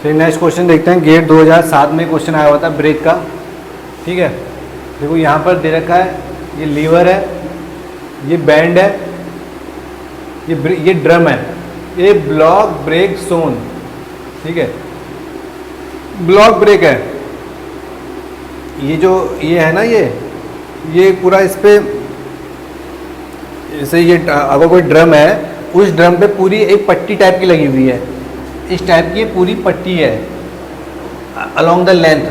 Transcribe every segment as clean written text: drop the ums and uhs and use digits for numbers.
फिर next question देखते हैं, गेट 2007 में क्वेश्चन आया हुआ था ब्रेक का। ठीक है, देखो यहाँ पर दे रखा है, ये लीवर है, ये बैंड है, ये ड्रम है, ये ब्लॉक ब्रेक जोन। ठीक है, ब्लॉक ब्रेक है, ये जो ये है ना, ये पूरा इस पे, जैसे ये अगर कोई ड्रम है, उस ड्रम पे पूरी एक पट्टी टाइप की लगी हुई है, इस टाइप की पूरी पट्टी है अलोंग द लेंथ।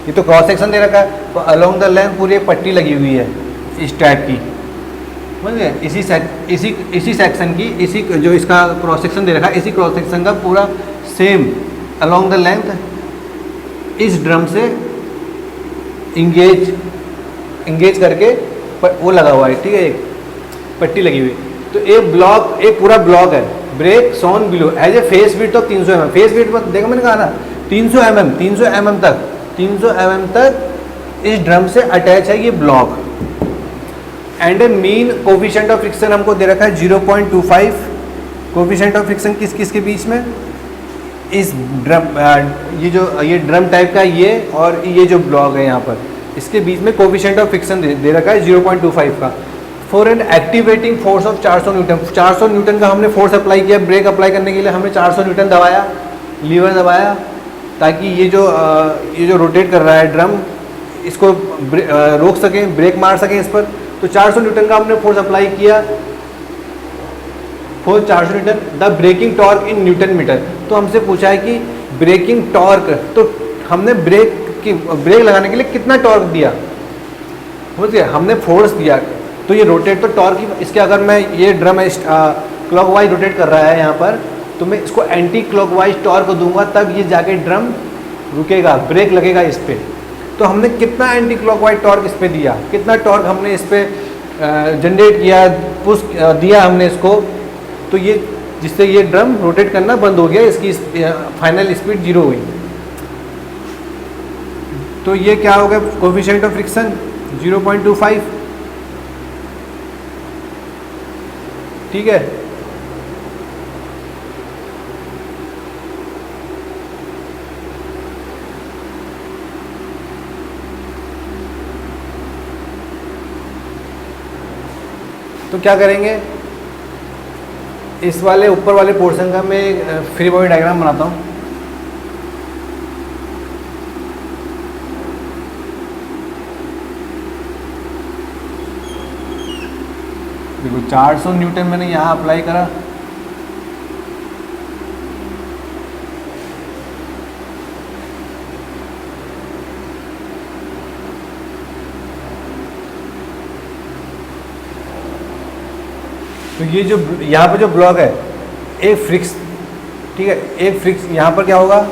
ये तो क्रॉस सेक्शन दे रखा है, तो अलोंग द लेंथ पूरी एक पट्टी लगी हुई है इस टाइप की, समझ गए। इसी सेक्शन की, इसी जो इसका क्रॉस सेक्शन दे रखा है, इसी क्रॉस सेक्शन का पूरा सेम अलोंग द लेंथ इस ड्रम से इंगेज करके वो लगा हुआ है। ठीक है, एक पट्टी लगी हुई। तो एक पूरा ब्लॉक है, brake shown below as a face width of 300 mm। Face width देखो मैंने कहा ना 300 mm तक इस ड्रम से अटैच है ये block. And A mean coefficient of friction हमको दे रखा है 0.25। कोफिशिएंट ऑफ फ्रिक्शन किस किस के बीच में, इस ड्रम ये ड्रम टाइप का ये और ये जो ब्लॉक है यहाँ पर, इसके बीच में कोफिशिएंट ऑफ फ्रिक्शन दे रखा है 0.25 का। For an activating force of 400 newton, 400 newton का हमने फोर्स अप्लाई किया। ब्रेक अप्लाई करने के लिए हमने 400 न्यूटन दबाया, लीवर दबाया, ताकि ये जो रोटेट कर रहा है ड्रम, इसको रोक सकें, ब्रेक मार सकें इस पर। तो 400 न्यूटन का हमने फोर्स अप्लाई किया, force 400 newton. The braking torque in newton metre. तो हमसे पूछा है कि ब्रेकिंग टॉर्क, तो हमने ब्रेक लगाने के लिए कितना टॉर्क दिया, समझ गए, हमने फोर्स दिया। तो ये रोटेट, तो टॉर्क इसके, अगर मैं ये ड्रम क्लॉकवाइज रोटेट कर रहा है यहाँ पर, तो मैं इसको एंटी क्लॉकवाइज टॉर्क दूंगा, तब ये जाके ड्रम रुकेगा, ब्रेक लगेगा इस पर। तो हमने कितना एंटी क्लॉकवाइज टॉर्क इस पर दिया, कितना टॉर्क हमने इस पर जनरेट किया, पुश दिया हमने इसको, तो ये जिससे ये ड्रम रोटेट करना बंद हो गया, इसकी फाइनल स्पीड 0 हुई। तो ये क्या हो गया, कोफिशिएंट ऑफ फ्रिक्शन 0.25। ठीक है, तो क्या करेंगे, इस वाले ऊपर वाले पोर्शन का मैं फ्री बॉडी डायग्राम बनाता हूँ। देखो 400 न्यूटन मैंने यहाँ अप्लाई करा, तो ये जो यहाँ पे जो ब्लॉक है, एक फ्रिक्स, ठीक है, एक फ्रिक्स यहाँ पर क्या होगा,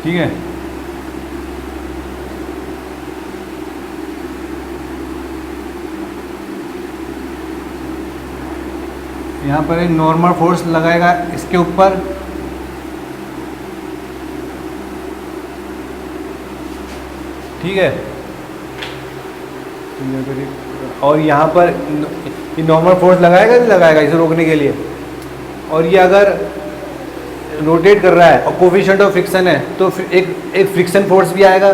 ठीक है, यहाँ पर एक नॉर्मल फोर्स लगाएगा इसके ऊपर, ठीक है, और यहाँ पर ये नॉर्मल फोर्स लगाएगा, नहीं लगाएगा इसे रोकने के लिए। और ये अगर रोटेट कर रहा है और कोफिशिएंट ऑफ फ्रिक्शन है, तो एक फ्रिक्शन फोर्स भी आएगा,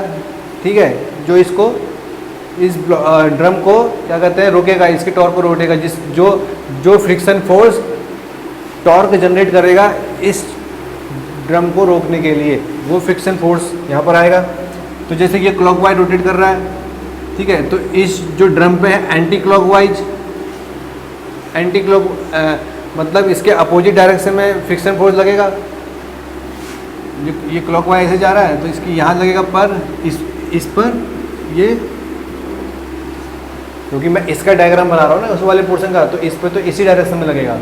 ठीक है, जो इसको, इस ड्रम को क्या कहते हैं, रोकेगा, इसके टॉर्क को रोकेगा, जो फ्रिक्शन फोर्स टॉर्क जनरेट करेगा इस ड्रम को रोकने के लिए, वो फ्रिक्शन फोर्स यहाँ पर आएगा। तो जैसे कि ये क्लॉकवाइज रोटेट कर रहा है, ठीक है, तो इस जो ड्रम पे है एंटी क्लॉकवाइज, मतलब इसके अपोजिट डायरेक्शन में फ्रिक्शन फोर्स लगेगा। ये क्लॉकवाइज ऐसे जा रहा है, तो इसकी यहाँ लगेगा पर, इस पर ये, क्योंकि मैं इसका डायग्राम बना रहा हूँ ना उस वाले पोर्शन का, तो इस पर तो इसी डायरेक्शन में लगेगा,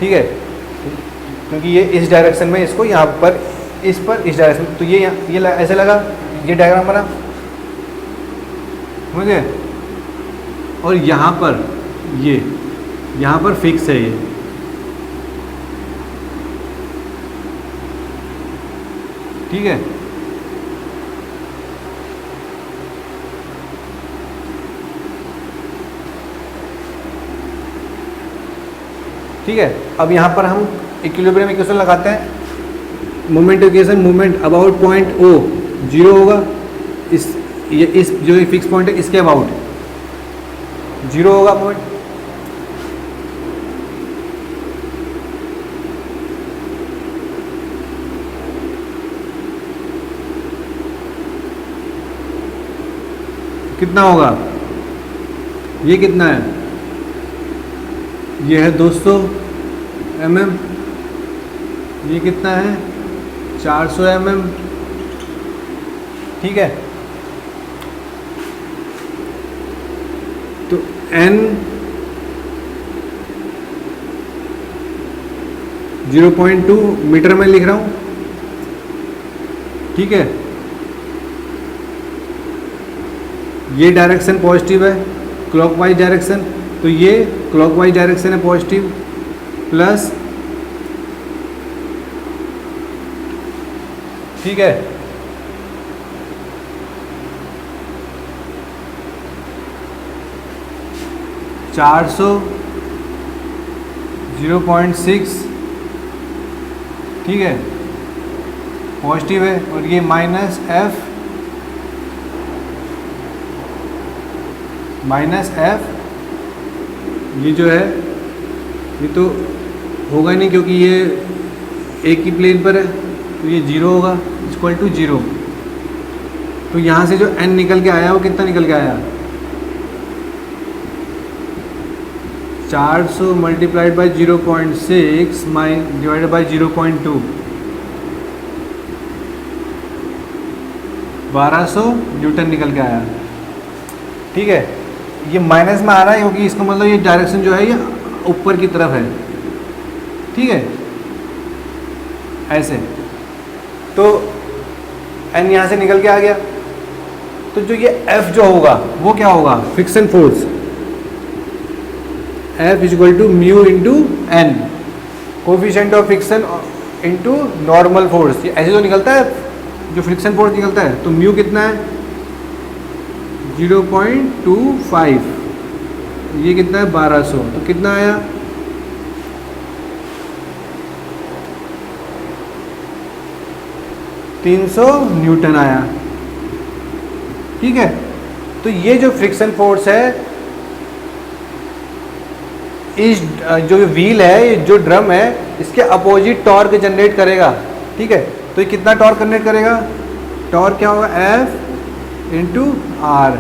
ठीक है, क्योंकि ये इस डायरेक्शन में, इसको यहाँ पर, इस डायरेक्शन, तो ये ऐसे लगा, ये डायग्राम बना, समझे। और यहाँ पर फिक्स है ये, ठीक है। ठीक है, अब यहाँ पर हम इक्विलिब्रियम इक्वेशन लगाते हैं। Moment equation, moment about point O 0 होगा, इस जो फिक्स पॉइंट है इसके अबाउट 0 होगा मोमेंट। कितना होगा, ये कितना है, ये है 200 mm, ये कितना है 400 mm। ठीक है, तो n 0.2 मीटर में लिख रहा हूँ। ठीक है, ये डायरेक्शन पॉजिटिव है, क्लॉकवाइज डायरेक्शन, तो ये क्लॉकवाइज डायरेक्शन है पॉजिटिव, प्लस, ठीक है, चार सौ 0.6, ठीक है, पॉजिटिव है, और ये माइनस एफ, ये जो है ये तो होगा नहीं क्योंकि ये एक ही प्लेन पर है, तो ये 0 होगा, इक्वल टू 0। तो यहाँ से जो n निकल के आया वो कितना निकल के आया, 400 multiplied by 0.6 divided by 0.2, 1200 Newton निकल के आया। ठीक है, ये माइनस में आ रहा है क्योंकि इसका मतलब ये डायरेक्शन जो है ये ऊपर की तरफ है। ठीक है, ऐसे, तो n यहाँ से निकल के आ गया, तो जो ये F जो होगा वो क्या होगा, friction force, F is equal to mu into n, coefficient of friction into normal force. ऐसे जो निकलता है, जो फ्रिक्शन फोर्स निकलता है, तो म्यू कितना है 0.25, ये कितना है 1200, तो कितना आया 300 न्यूटन आया। ठीक है, तो ये जो फ्रिक्शन फोर्स है, इस जो व्हील है, जो ड्रम है, इसके अपोजिट टॉर्क जनरेट करेगा। ठीक है, तो ये कितना टॉर्क जनरेट करेगा, टॉर्क क्या होगा F इंटू आर।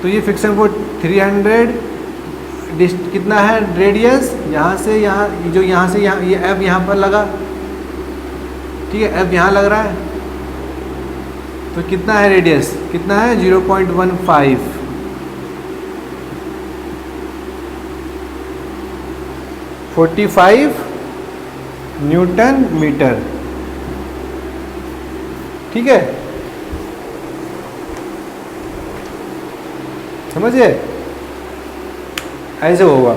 तो ये फ्रिक्शन फोर्स 300, कितना है रेडियस, यहाँ से यहाँ, जो यहाँ से यहाँ, ये F यहाँ पर लगा। ठीक है, F यहाँ लग रहा है, तो कितना है रेडियस, कितना है 0.15, 45 न्यूटन मीटर। ठीक है, समझिए, ऐसे होगा।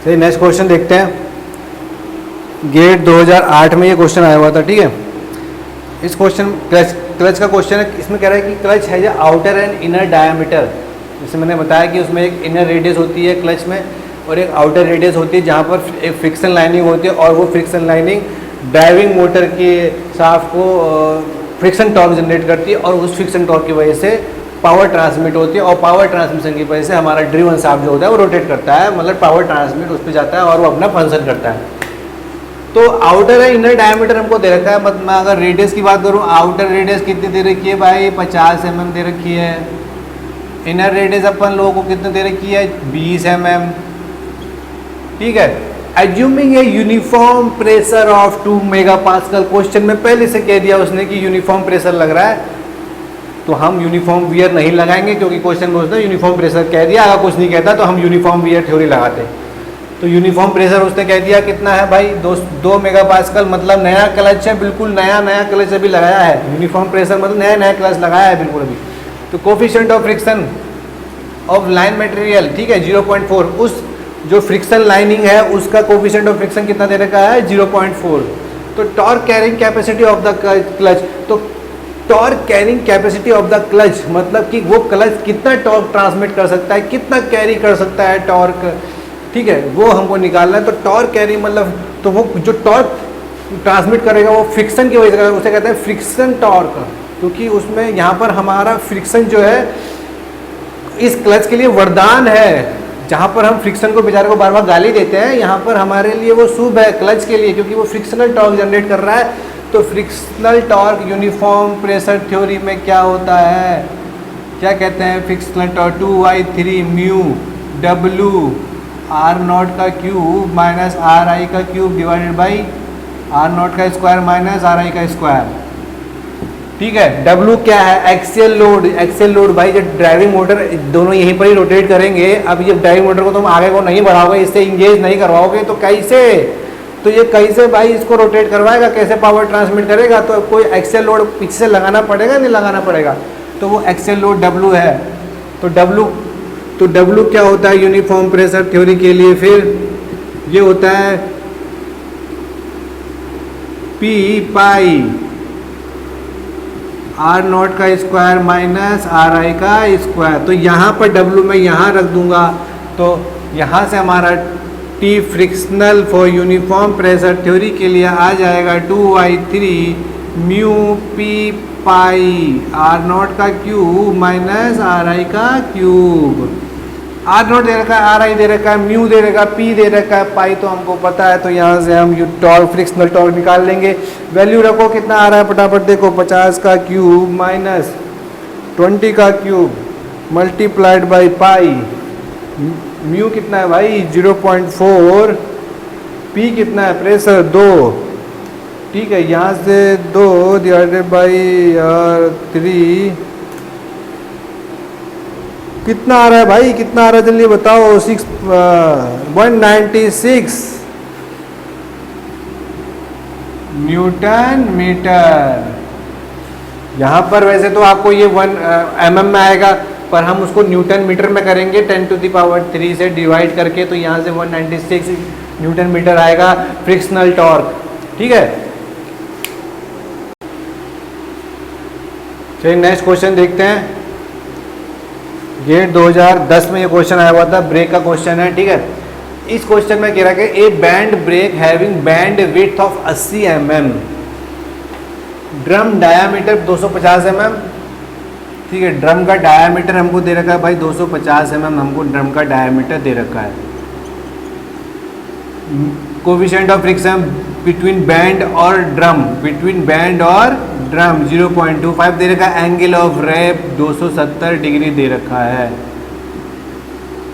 चलिए नेक्स्ट क्वेश्चन देखते हैं। गेट 2008 में ये क्वेश्चन आया हुआ था। ठीक है, इस क्वेश्चन क्लच का क्वेश्चन है। इसमें कह रहा है कि क्लच है जो आउटर एंड इनर डायमीटर, जैसे मैंने बताया कि उसमें एक इनर रेडियस होती है क्लच में और एक आउटर रेडियस होती है, जहाँ पर एक फ्रिक्शन लाइनिंग होती है, और वो फ्रिक्शन लाइनिंग ड्राइविंग मोटर के शाफ्ट को फ्रिक्शन टॉर्क जनरेट करती है, और उस फ्रिक्शन टॉर्क की वजह से पावर ट्रांसमिट होती है, और पावर ट्रांसमिशन की वजह से हमारा ड्रिवन शाफ्ट जो होता है वो रोटेट करता है, मतलब पावर ट्रांसमिट उस पर जाता है और वो अपना फंक्शन करता है। तो आउटर है इनर डायमीटर हमको दे रखा है। मतलब मैं अगर रेडियस की बात करूँ, आउटर रेडियस कितनी दे रखी है भाई, 50 mm दे रखी है। इनर रेडियस अपन लोगों को कितनी दे रखी है, 20 mm। ठीक है, assuming a uniform pressure of 2 megapascal. Question में पहले से कह दिया उसने कि यूनिफॉर्म प्रेशर लग रहा है, तो हम यूनिफॉर्म वियर नहीं लगाएंगे, क्योंकि क्वेश्चन में उसने यूनिफॉर्म प्रेशर कह दिया। अगर कुछ नहीं कहता तो हम यूनिफॉर्म वियर थ्योरी लगाते। तो यूनिफॉर्म प्रेशर उसने कह दिया कितना है भाई, 2 मेगापास्कल, मतलब नया क्लच है, बिल्कुल नया क्लच अभी लगाया है। यूनिफॉर्म प्रेशर मतलब नया क्लच लगाया है बिल्कुल अभी। तो coefficient of friction of line material, ठीक है, 0.4, जो फ्रिक्शन लाइनिंग है उसका कोफिशिएंट ऑफ फ्रिक्शन कितना दे रखा है 0.4। तो torque carrying capacity of the clutch, तो torque carrying capacity of the clutch मतलब कि वो क्लच कितना टॉर्क ट्रांसमिट कर सकता है, कितना कैरी कर सकता है टॉर्क, ठीक है, वो हमको निकालना है। तो टॉर्क कैरिंग मतलब तो वो जो टॉर्क ट्रांसमिट करेगा वो फ्रिक्शन की वजह से, उसे कहते हैं फ्रिक्शन टॉर्क, क्योंकि उसमें यहाँ पर हमारा फ्रिक्शन जो है इस क्लच के लिए वरदान है। जहाँ पर हम फ्रिक्शन को बेचारे को बार बार गाली देते हैं, यहाँ पर हमारे लिए वो शुभ है क्लच के लिए, क्योंकि वो फ्रिक्शनल टॉर्क जनरेट कर रहा है। तो frictional torque uniform pressure theory में क्या होता है, क्या कहते हैं, frictional torque 2I3 mu W R0 का क्यूब माइनस RI का क्यूब डिवाइडेड बाई R0 का स्क्वायर माइनस RI का स्क्वायर, ठीक है। W क्या है, एक्सियल लोड। एक्सियल लोड भाई जब ड्राइविंग मोटर दोनों यहीं पर ही रोटेट करेंगे, अब ये ड्राइविंग मोटर को तुम आगे को नहीं बढ़ाओगे, इससे इंगेज नहीं करवाओगे तो कैसे, तो ये कैसे भाई इसको रोटेट करवाएगा, कैसे पावर ट्रांसमिट करेगा, तो कोई एक्सियल लोड पीछे से लगाना पड़ेगा, नहीं लगाना पड़ेगा, तो वो एक्सियल लोड W है। तो W क्या होता है यूनिफॉर्म प्रेशर थ्योरी के लिए, फिर ये होता है P पाई R0 का स्क्वायर माइनस RI का स्क्वायर। तो यहाँ पर W मैं यहाँ रख दूंगा, तो यहाँ से हमारा T frictional for uniform pressure theory के लिए आ जाएगा 2I3 म्यू P पाई R0 का क्यूब माइनस RI का क्यूब। R0 दे रखा है, RI दे रखा है, म्यू दे रखा है, P दे रखा है, पाई तो हमको पता है, तो यहाँ से हम टॉर्क फ्रिक्शनल टॉर्क निकाल लेंगे। वैल्यू रखो कितना आ रहा है फटाफट देखो, 50 का क्यूब माइनस 20 का cube multiplied by pi, mu कितना है भाई 0.4, P कितना है प्रेशर 2, ठीक है, यहाँ से 2 डिवाइडेड बाई 3 कितना आ रहा है भाई, कितना आ रहा है जल्दी बताओ, 196 न्यूटन मीटर। यहाँ पर वैसे तो आपको ये 1 mm में आएगा, पर हम उसको न्यूटन मीटर में करेंगे 10⁻³ से डिवाइड करके, तो यहाँ से 196 न्यूटन मीटर आएगा फ्रिक्शनल टॉर्क, ठीक है। चलिए नेक्स्ट क्वेश्चन देखते हैं। गेट 2010 में ये क्वेश्चन आया हुआ था, ब्रेक का क्वेश्चन है, ठीक है। इस क्वेश्चन में कह रहा है कि A band break having band width of 80 mm, drum diameter 250 mm, ठीक है। ड्रम का डायामीटर हमको दे रखा है भाई 250 mm, हमको ड्रम का डायामीटर दे रखा है। Coefficient of friction between band और ड्रम, बिटवीन बैंड और ड्रम 0.25 दे रखा है। एंगल ऑफ रैप 270 डिग्री दे रखा है।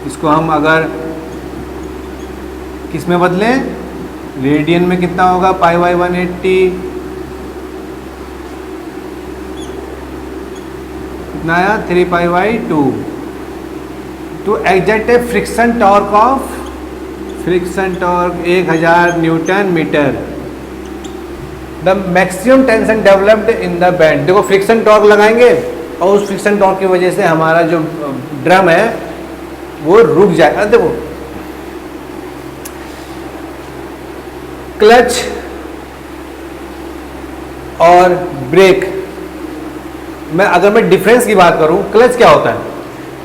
इसको हम अगर किस में बदलें, रेडियन में कितना होगा, π/180 कितना आया 3π/2 to exert a friction torque of, friction torque 1000 newton metre. The maximum tension developed in the band, देखो फ्रिक्शन टॉर्क लगाएंगे और उस फ्रिक्शन टॉर्क की वजह से हमारा जो ड्रम है वो रुक जाएगा। देखो क्लच और ब्रेक में अगर मैं डिफरेंस की बात करूं, क्लच क्या होता है,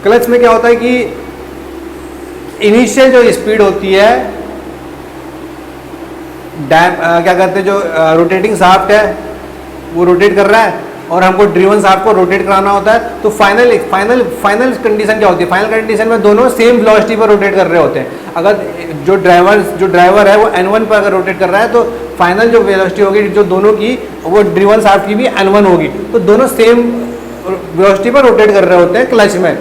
क्लच में क्या होता है कि इनिशियल जो स्पीड होती है, क्या कहते हैं, जो रोटेटिंग शाफ्ट है वो रोटेट कर रहा है और हमको ड्रिवन शाफ्ट को रोटेट कराना होता है, तो फाइनल कंडीशन क्या होती है, फाइनल कंडीशन में दोनों सेम वेलोसिटी पर रोटेट कर रहे होते हैं। अगर जो ड्राइवर है वो N1 पर अगर रोटेट कर रहा है तो फाइनल जो वेलोसिटी होगी जो दोनों की, वो ड्रिवन शाफ्ट की भी N1 होगी, तो दोनों सेम वेलोसिटी पर रोटेट कर रहे होते हैं क्लच में।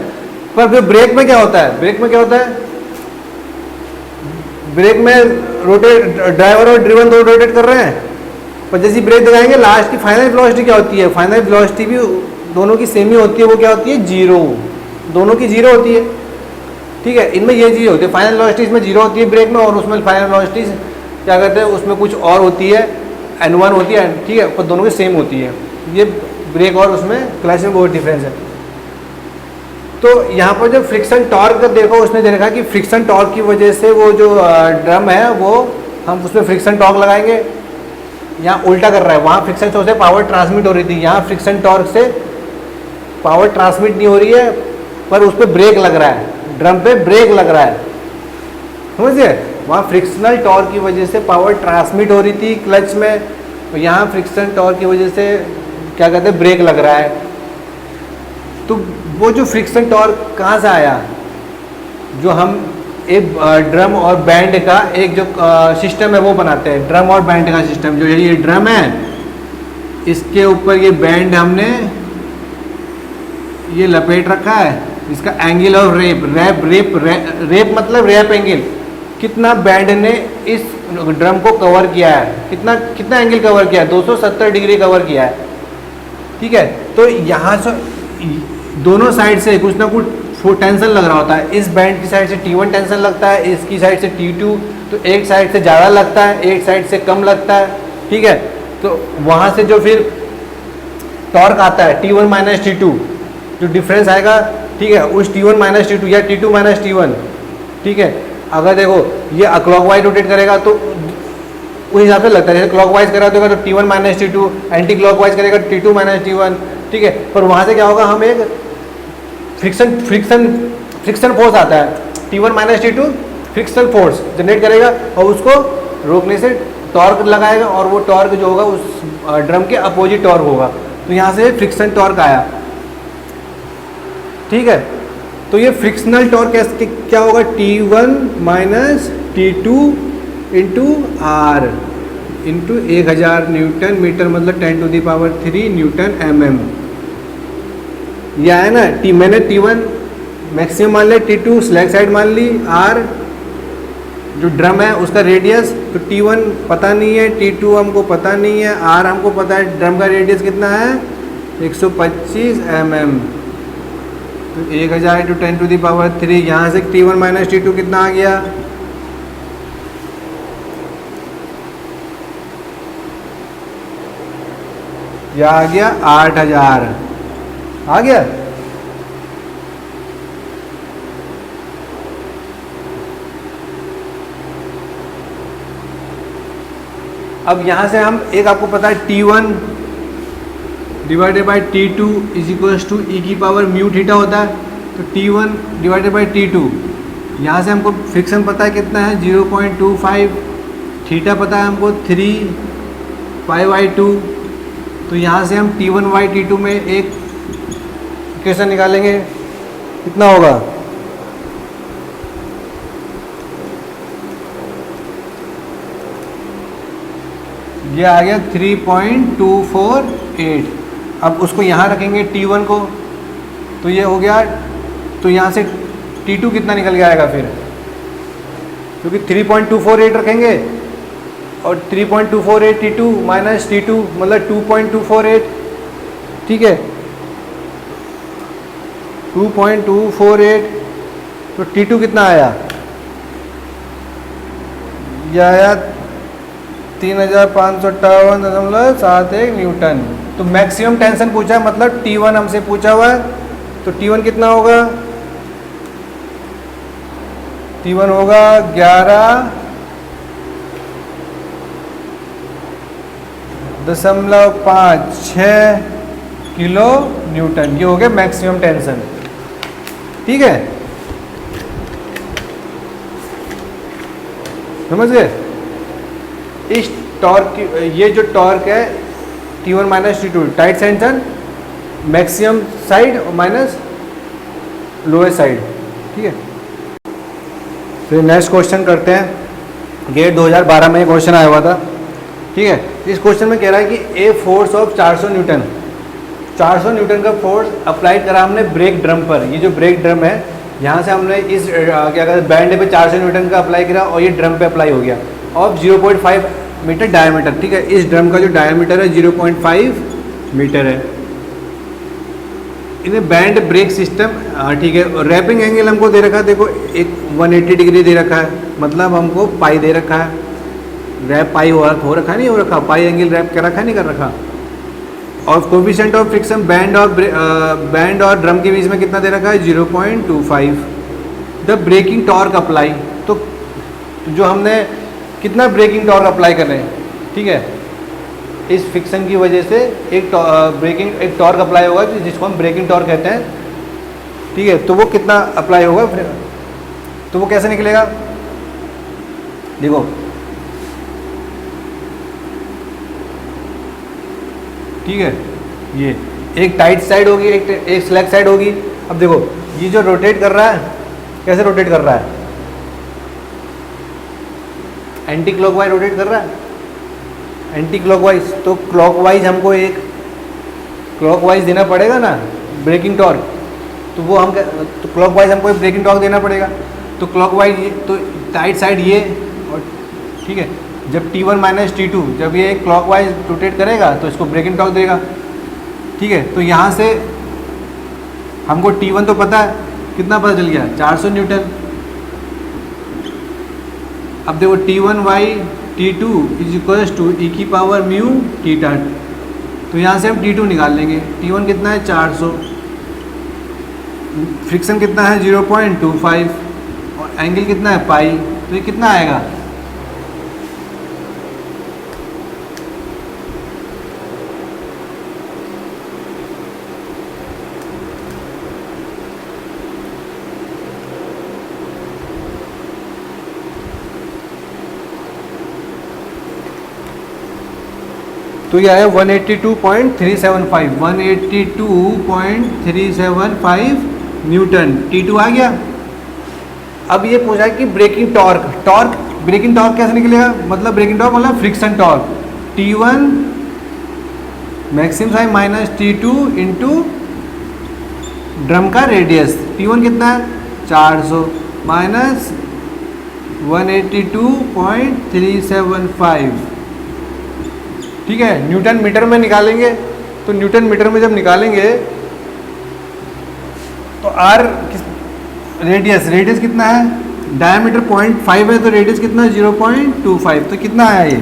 पर फिर ब्रेक में क्या होता है, ब्रेक में क्या होता है, ब्रेक में रोटेट ड्राइवर और ड्रिवन दोनों रोटेट कर रहे हैं, पर जैसे ब्रेक दबाएंगे लास्ट की फाइनल वेलोसिटी क्या होती है, फाइनल वेलोसिटी भी दोनों की सेम ही होती है, वो क्या होती है 0, दोनों की 0 होती है, ठीक है। इनमें ये चीज़ होती है, फाइनल वेलोसिटी इसमें 0 होती है ब्रेक में, और उसमें फाइनल वेलोसिटी क्या कहते हैं उसमें कुछ और होती है, N1 होती है, ठीक है, पर दोनों की सेम होती है। ये ब्रेक और उसमें क्लच में बहुत डिफरेंस है। तो यहाँ पर जो फ्रिक्शन टॉर्क देखो उसने दे रखा कि फ्रिक्शन टॉर्क की वजह से वो जो ड्रम है वो हम उसमें फ्रिक्शन टॉर्क लगाएंगे। यहाँ उल्टा कर रहा है, वहाँ फ्रिक्शन टॉर्क से पावर ट्रांसमिट हो रही थी, यहाँ फ्रिक्शन टॉर्क से पावर ट्रांसमिट नहीं हो रही है पर उस पर ब्रेक लग रहा है, ड्रम पे ब्रेक लग रहा है, समझिए। वहाँ फ्रिक्शनल टॉर्क की वजह से पावर ट्रांसमिट हो रही थी क्लच में, और यहाँ फ्रिक्शन टॉर्क की वजह से क्या कहते हैं ब्रेक लग रहा है। तो वो जो फ्रिक्शन टॉर्क कहाँ से आया, जो हम एक ड्रम और बैंड का एक जो सिस्टम है वो बनाते हैं, ड्रम और बैंड का सिस्टम। जो ये ड्रम है इसके ऊपर ये बैंड हमने ये लपेट रखा है, इसका एंगल ऑफ रेप मतलब रैप एंगल, कितना बैंड ने इस ड्रम को कवर किया है, कितना एंगल कवर किया है, 270 डिग्री कवर किया है, ठीक है। तो यहाँ से दोनों साइड से कुछ ना कुछ टेंशन लग रहा होता है। इस बैंड की साइड से T1 टेंशन लगता है, इसकी साइड से T2, तो एक साइड से ज़्यादा लगता है, एक साइड से कम लगता है, ठीक है। तो वहाँ से जो फिर टॉर्क आता है T1 माइनस T2, जो डिफरेंस आएगा, ठीक है, उस T1 माइनस T2 या T2 माइनस T1, ठीक है। अगर देखो ये क्लॉकवाइज रोटेट करेगा तो उस हिसाब से लगता है, जैसे क्लॉकवाइज करा तो T1 minus T2, anti clockwise करेगा T2 माइनस T1, ठीक है। पर वहाँ से क्या होगा, हम एक फ्रिक्शन फोर्स आता है, T1 minus T2 friction force generate करेगा और उसको रोकने से टॉर्क लगाएगा, और वो टॉर्क जो होगा उस ड्रम के अपोजिट टॉर्क होगा। तो यहाँ से फ्रिक्शन टॉर्क आया, ठीक है। तो ये फ्रिक्शनल टॉर्क क्या होगा, T1 minus T2 into R into 1000 newton metre, मतलब 10⁻³ न्यूटन mm। यह है ना, मैंने T1 मैक्सिमम मान लिया, T2 स्लैग साइड मान ली, R जो ड्रम है उसका रेडियस, तो T1 पता नहीं है, T2 हमको पता नहीं है, R हमको पता है, ड्रम का रेडियस कितना है 125 mm। तो 1000 इंटू 10⁻³, यहाँ से T1 माइनस T2 कितना आ गया, यह आ गया 8000 आ गया। अब यहाँ से हम एक आपको पता है T1 divided by T2 is equals to e की पावर म्यू थीटा होता है। तो T1 डिवाइडेड बाई T2, यहाँ से हमको फ्रिक्शन पता है कितना है 0.25, थीटा पता है हमको 3 π/2। तो यहाँ से हम T1/T2 में एक इक्वेशन निकालेंगे, कितना होगा, ये आ गया 3.248। अब उसको यहाँ रखेंगे T1 को, तो ये हो गया, तो यहाँ से T2 कितना निकल के आएगा फिर, क्योंकि 3.248 रखेंगे और 3.248 T2 माइनस T2 मतलब 2.248, ठीक है, 2.248। तो T2 कितना आया, यह आया 3558.71 न्यूटन। तो मैक्सिमम टेंशन पूछा है, मतलब T1 हमसे पूछा हुआ है, तो T1 कितना होगा, T1 होगा 11.56 किलो न्यूटन। ये हो गया मैक्सिमम टेंशन, ठीक है, समझ गए। इस टॉर्क की, ये जो टॉर्क है T1 minus T2 tight tension, maximum side minus lowest side, ठीक है। फिर नेक्स्ट क्वेश्चन करते हैं, गेट 2012 में क्वेश्चन आया हुआ था, ठीक है। इस क्वेश्चन में कह रहा है कि a force of 400 newton, 400 newton का फोर्स अप्लाई करा हमने ब्रेक ड्रम पर। ये जो ब्रेक ड्रम है, यहाँ से हमने इस क्या कहते हैं बैंड पे 400 न्यूटन का अप्लाई करा और ये ड्रम पे अप्लाई हो गया, ऑफ 0.5 मीटर डायमीटर, ठीक है। इस ड्रम का जो डायमीटर है 0.5 मीटर है। इन्हें बैंड ब्रेक सिस्टम, ठीक है। रैपिंग एंगल हमको दे रखा है, देखो एक 180 डिग्री दे रखा है, मतलब हमको पाई दे रखा है, रैप पाई हो रखा नहीं हो रखा, पाई एंगल रैप कर रखा नहीं कर रखा। और कोफिशिएंट ऑफ फ्रिक्शन बैंड और ड्रम के बीच में कितना दे रखा है 0.25। द ब्रेकिंग टॉर्क अप्लाई, तो जो हमने कितना ब्रेकिंग टॉर्क अप्लाई कर रहे हैं, ठीक है, इस फ्रिक्शन की वजह से एक टॉर्क अप्लाई होगा जिसको हम ब्रेकिंग टॉर्क कहते हैं, ठीक है। तो वो कितना अप्लाई होगा, तो वो कैसे निकलेगा, देखो ठीक है, ये एक टाइट साइड होगी, एक स्लैक साइड होगी। अब देखो ये जो रोटेट कर रहा है, कैसे रोटेट कर रहा है, एंटी क्लॉकवाइज रोटेट कर रहा है, एंटी क्लॉकवाइज। तो क्लॉकवाइज हमको एक क्लॉकवाइज देना पड़ेगा ना ब्रेकिंग टॉर्क, तो वो हम तो क्लॉकवाइज हमको एक ब्रेकिंग टॉर्क देना पड़ेगा। तो क्लॉकवाइज ये तो टाइट साइड ये, और ठीक है, जब T1 माइनस T2 जब ये क्लॉकवाइज रोटेट करेगा तो इसको ब्रेकिंग टॉर्क देगा, ठीक है। तो यहाँ से हमको T1 तो पता है, कितना पता चल गया 400 न्यूटन। अब देखो T1/T2 is equals to e की पावर म्यू थीटा। तो यहाँ से हम T2 निकाल लेंगे। T1 कितना है 400, फ्रिक्शन कितना है 0.25 और एंगल कितना है पाई, तो ये कितना आएगा, तो ये आया 182.375 182.375 न्यूटन। T2 आ गया। अब ये पूछा है कि ब्रेकिंग टॉर्क ब्रेकिंग टॉर्क कैसे निकलेगा, मतलब ब्रेकिंग टॉर्क मतलब friction torque T1 maximum sine minus T2 into drum का रेडियस। T1 कितना है 400 माइनस 182.375, ठीक है। न्यूटन मीटर में निकालेंगे, तो न्यूटन मीटर में जब निकालेंगे तो आर रेडियस कितना है, डायमीटर 0.5 है, तो रेडियस कितना है 0.25। तो कितना आया, ये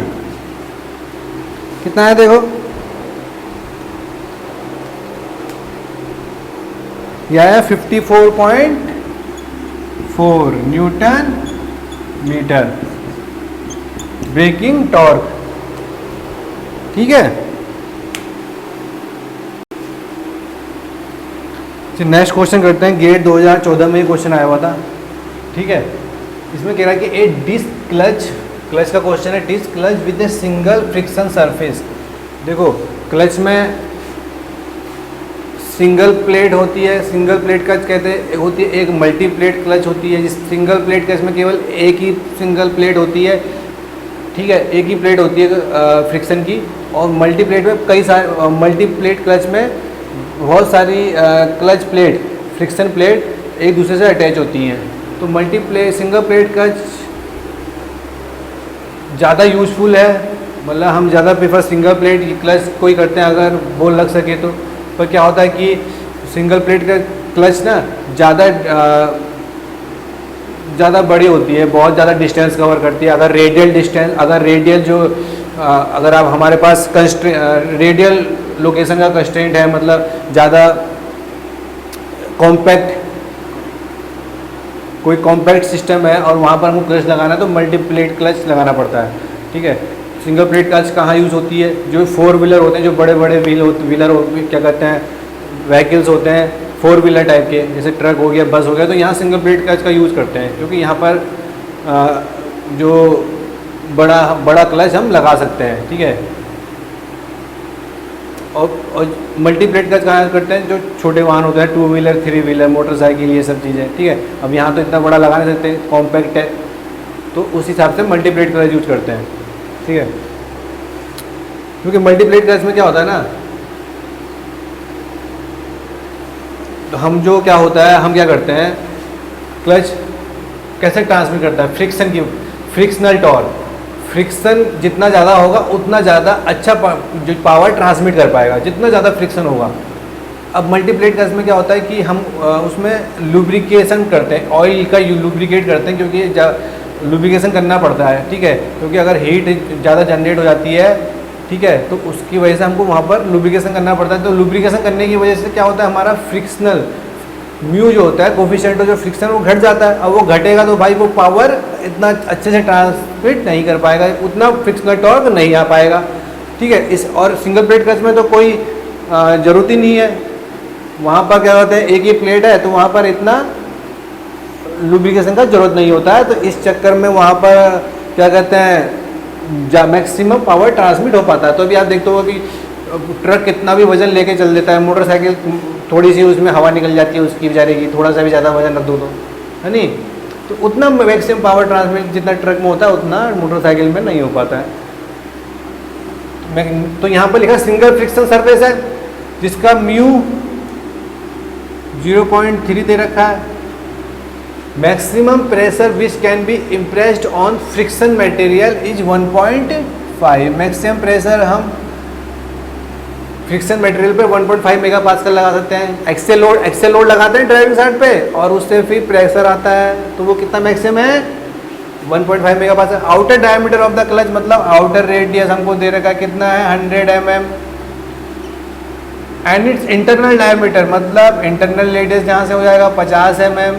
कितना है देखो, ये आया 54.4 न्यूटन मीटर ब्रेकिंग टॉर्क, ठीक है। नेक्स्ट क्वेश्चन करते हैं। गेट 2014 में क्वेश्चन आया हुआ था, ठीक है। इसमें कह रहा है कि ए डिस्क क्लच का क्वेश्चन है, disc clutch with a single friction surface. देखो क्लच में सिंगल प्लेट होती है, सिंगल प्लेट क्लच कहते हैं, होती है एक मल्टी प्लेट क्लच होती है। जिस सिंगल प्लेट क्लच में केवल एक ही सिंगल प्लेट होती है, ठीक है, एक ही प्लेट होती है फ्रिक्शन की। और मल्टी प्लेट में कई सारे मल्टी प्लेट क्लच में बहुत सारी क्लच प्लेट फ्रिक्शन प्लेट एक दूसरे से अटैच होती हैं। तो multi plate single plate clutch ज़्यादा यूज़फुल है, मतलब हम ज़्यादा प्रेफर सिंगल प्लेट क्लच कोई करते हैं अगर बोल लग सके तो। पर क्या होता है कि सिंगल प्लेट का क्लच ना ज़्यादा बड़ी होती है, बहुत ज़्यादा डिस्टेंस कवर करती है। अगर रेडियल जो अगर आप हमारे पास रेडियल लोकेशन का कंस्ट्रेंट है, मतलब ज़्यादा कोई कॉम्पैक्ट सिस्टम है और वहाँ पर हमको क्लच लगाना है तो मल्टी प्लेट क्लच लगाना पड़ता है, ठीक है। सिंगल प्लेट क्लच कहाँ यूज़ होती है, जो 4 व्हीलर होते हैं, जो बड़े बड़े क्या कहते हैं व्हीकल्स होते हैं 4 व्हीलर टाइप के, जैसे ट्रक हो गया, बस हो गया, तो यहाँ सिंगल प्लेट क्लच का यूज़ करते हैं क्योंकि यहाँ पर जो बड़ा क्लच हम लगा सकते हैं, ठीक है। और मल्टी प्लेट क्लच कहाँ करते हैं, जो छोटे वाहन होते हैं 2 व्हीलर 3 व्हीलर मोटरसाइकिल, ये सब चीज़ें, ठीक है। अब यहाँ तो इतना बड़ा लगा नहीं सकते, कॉम्पैक्ट है, तो उस हिसाब से मल्टी प्लेट क्लच यूज करते हैं, ठीक है। क्योंकि मल्टी प्लेट क्लच में क्या होता है ना, तो हम जो क्या होता है, हम क्या करते हैं, क्लच कैसे ट्रांसमिट करता है, फ्रिक्शनल टॉर्क। फ्रिक्शन जितना ज़्यादा होगा उतना ज़्यादा अच्छा जो पावर ट्रांसमिट कर पाएगा, जितना ज़्यादा फ्रिक्शन होगा। अब मल्टीप्लेट क्लच में क्या होता है कि हम उसमें लुब्रिकेशन करते हैं, ऑयल का लुब्रिकेट करते हैं, क्योंकि लुब्रिकेशन करना पड़ता है, ठीक है। क्योंकि अगर हीट ज़्यादा जनरेट हो जाती है ठीक है, तो उसकी वजह से हमको वहाँ पर लुब्रिकेशन करना पड़ता है। तो लुब्रिकेशन करने की वजह से क्या होता है, हमारा फ्रिक्शनल म्यू जो होता है, कोफिशिएंट जो फ्रिक्शन, वो घट जाता है। अब वो घटेगा तो भाई वो पावर इतना अच्छे से ट्रांसमिट नहीं कर पाएगा, उतना फ्रिक्शनल टॉर्क नहीं आ पाएगा, ठीक है। इस और सिंगल प्लेट क्लच में तो कोई ज़रूरत ही नहीं है, वहाँ पर क्या होता है, एक ही प्लेट है तो वहाँ पर इतना लुब्रिकेशन का ज़रूरत नहीं होता है। तो इस चक्कर में वहाँ पर क्या कहते हैं, मैक्सिमम पावर ट्रांसमिट हो पाता है। तो अभी आप देखते हो कि ट्रक कितना भी वजन लेके चल देता है, मोटरसाइकिल थोड़ी सी उसमें हवा निकल जाती है उसकी बेचारे की, थोड़ा सा भी ज़्यादा वजन रख दो तो, है नहीं, तो उतना मैक्सिमम पावर ट्रांसमिट जितना ट्रक में होता है उतना मोटरसाइकिल में नहीं हो पाता है। तो यहाँ पर लिखा सिंगल फ्रिक्शन सरफेस है जिसका म्यू 0.3 दे रखा है। Maximum pressure which can be impressed on friction material is 1.5। Maximum pressure हम फ्रिक्शन मटेरियल पे 1.5 मेगा पास्कल लगा सकते हैं। एक्सेल लोड लगाते हैं ड्राइविंग साइड पे और उससे फिर प्रेशर आता है, तो वो कितना मैक्सिमम है, 1.5 mega pascal. Outer diameter of the clutch मतलब आउटर रेडियस हमको दे रखा है कितना है, 100 mm। And it's internal diameter मतलब इंटरनल रेडियस जहाँ से हो जाएगा 50 mm।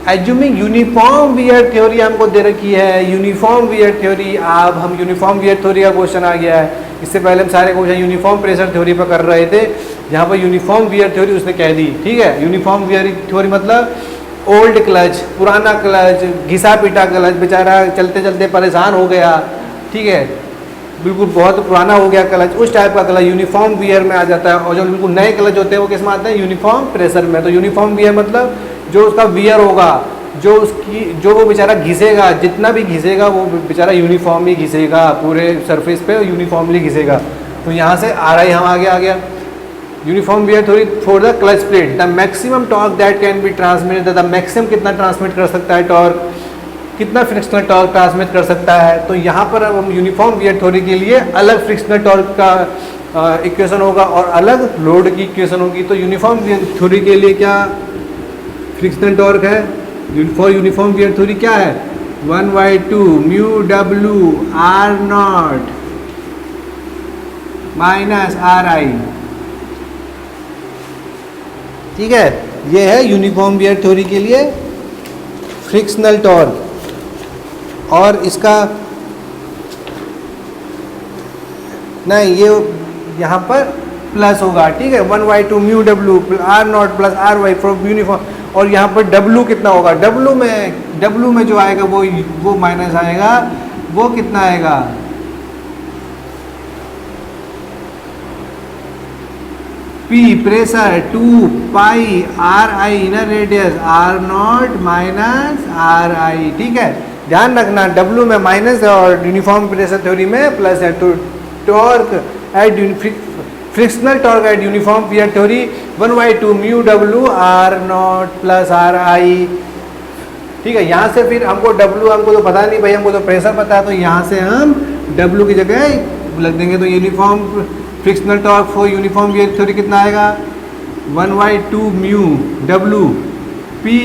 Assuming uniform wear theory हमको दे रखी है, यूनिफॉर्म वियर थ्योरी। अब हम यूनिफॉर्म वियर थ्योरी का क्वेश्चन आ गया है। इससे पहले हम सारे क्वेश्चन यूनिफॉर्म प्रेशर थ्योरी पर कर रहे थे, जहाँ पर यूनिफॉर्म वियर थ्योरी उसने कह दी, ठीक है। यूनिफॉर्म वियर थ्योरी मतलब ओल्ड क्लच, पुराना क्लच, घिसा पिटा क्लच, बेचारा चलते चलते परेशान हो गया, ठीक है, बिल्कुल बहुत पुराना हो गया क्लच, उस टाइप का क्लच यूनिफॉर्म वियर में आ जाता है। और जो बिल्कुल नए क्लच होते हैं वो किस में आते हैं, यूनिफॉर्म प्रेशर में। तो यूनिफॉर्म वियर मतलब जो उसका वियर होगा, जो वो बेचारा घिसेगा, जितना भी घिसेगा वो बेचारा यूनिफॉर्म ही घिसेगा, पूरे सरफेस पे यूनिफॉर्मली घिसेगा। तो यहाँ से हम आगे आ गया uniform wear theory for the clutch plate. The maximum torque that can be transmitted, the maximum कितना ट्रांसमिट कर सकता है टॉर्क, कितना फ्रिक्शनल टॉर्क ट्रांसमिट कर सकता है। तो यहाँ पर अब हम यूनिफॉर्म वियर थ्योरी के लिए अलग फ्रिक्शनल टॉर्क का इक्वेशन होगा और अलग लोड की इक्वेशन होगी। तो यूनिफॉर्म वियर थ्योरी के लिए क्या फ्रिक्शनल टॉर्क है, फॉर यूनिफॉर्म वियर थ्योरी क्या है, 1/2 mu W R naught minus R I, ठीक है। ये है यूनिफॉर्म वियर थ्योरी के लिए फ्रिक्शनल टॉर्क। और इसका नहीं, ये यहाँ पर प्लस होगा, ठीक है, 1/2 mu W R naught plus R Y from uniform. और यहाँ पर डब्ल्यू कितना होगा, डब्ल्यू में जो आएगा वो माइनस आएगा, वो कितना आएगा, P pressure 2 pi R I inner radius R naught minus R I, ठीक है। ध्यान रखना डब्ल्यू में माइनस है और यूनिफॉर्म प्रेशर थ्योरी में प्लस है। तो torque at frictional torque at uniform wear theory 1/2 mu W R naught plus R I, ठीक है। यहाँ से फिर हमको हमको तो पता नहीं भाई, हमको तो प्रेशर पता है, तो यहाँ से हम डब्ल्यू की जगह लग देंगे। तो uniform frictional torque for uniform wear theory कितना आएगा, 1/2 mu W P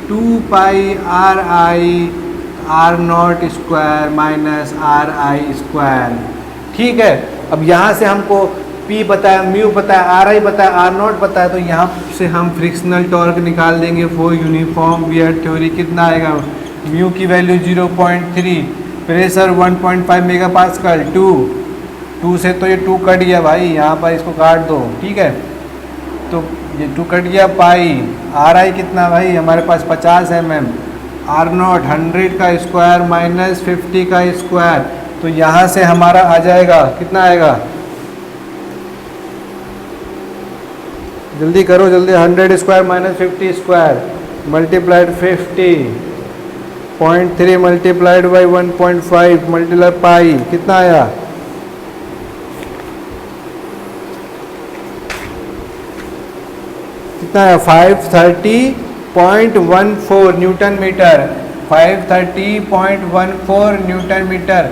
2 pi R I R not square minus R I square, ठीक है। अब यहाँ से हमको P पता है, म्यू पता है, आर आई पता है, आर नॉट पता है, तो यहाँ से हम फ्रिक्शनल टॉर्क निकाल देंगे फॉर यूनिफॉर्म वियर थ्योरी। कितना आएगा, म्यू की वैल्यू 0.3, प्रेशर 1.5 मेगा पास्कल, 2 से तो ये 2 कट गया भाई, यहाँ पर इसको काट दो, ठीक है। तो ये 2 कट गया, पाई आर आई कितना भाई हमारे पास 50 mm, आर नॉट 100 का स्क्वायर माइनस 50 का स्क्वायर। तो यहाँ से हमारा आ जाएगा, कितना आएगा, जल्दी करो जल्दी, 100 square minus 50 square multiplied 50.3 multiplied by 1.5 multiply pi, कितना आया, कितना है 530.14 न्यूटन मीटर, 530.14 न्यूटन मीटर,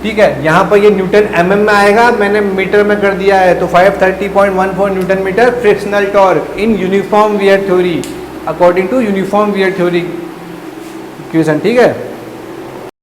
ठीक है। यहाँ पर ये न्यूटन mm में आएगा, मैंने मीटर में कर दिया है। तो 530.14 newton metre frictional torque in uniform wear theory according to uniform wear theory equation, ठीक है।